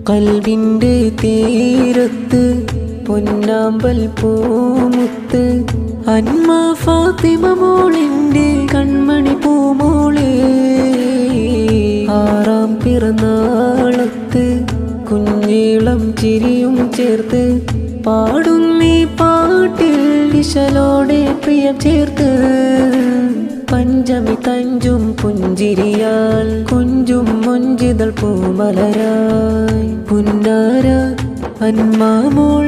കൽബിൻ്റെ തീരത്ത് പൊന്നാമ്പൽ പൂമുത്ത് അന്മ ഫാത്തിമ മോളിൻ്റെ കൺമണി പൂമോളെ. ആറാം പിറന്നാളത്ത് കുഞ്ഞീളം ചിരിയും ചേർത്ത് പാടുന്നീ പാട്ടിൽ ഇശലോടെ പ്രിയം ചേർത്ത്. പഞ്ചമി തഞ്ചും പുഞ്ചിരിയാൽ കൊഞ്ചും മൊഞ്ചിതൾ പൂമലരായി. പുന്നാര അന്മാമോൾ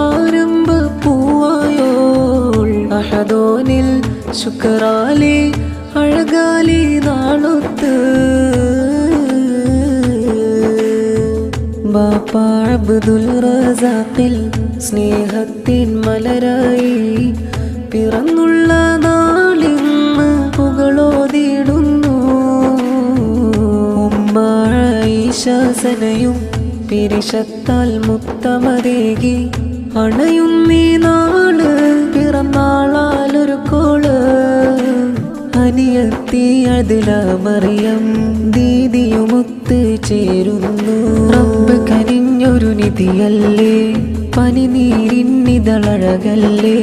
ആരംഭ പൂവായോൾ അഹദോനിൽ ശുക്രാലി അഴകാലി നാളൊത്ത്. ബാപ്പ അബ്ദുൽ റസാഖിൽ സ്നേഹത്തിൻ മലരായി പിറന്നുള്ള നാളിന്ന് പുകളോതിടുന്നു. ഉമ്മ ആയിഷ സനയും പിരിശത്താൽ മുത്തമതേകി അണയുന്നീ നാള് പിറന്നാളാലൊരു കോള്. അനിയത്തി അതില മറിയം ദീദിയുമൊത്ത് ചേരുന്നു. റബ്ബ് കനിഞ്ഞൊരു നിധിയല്ലേ പനിനീരിന്നിതളഴകല്ലേ.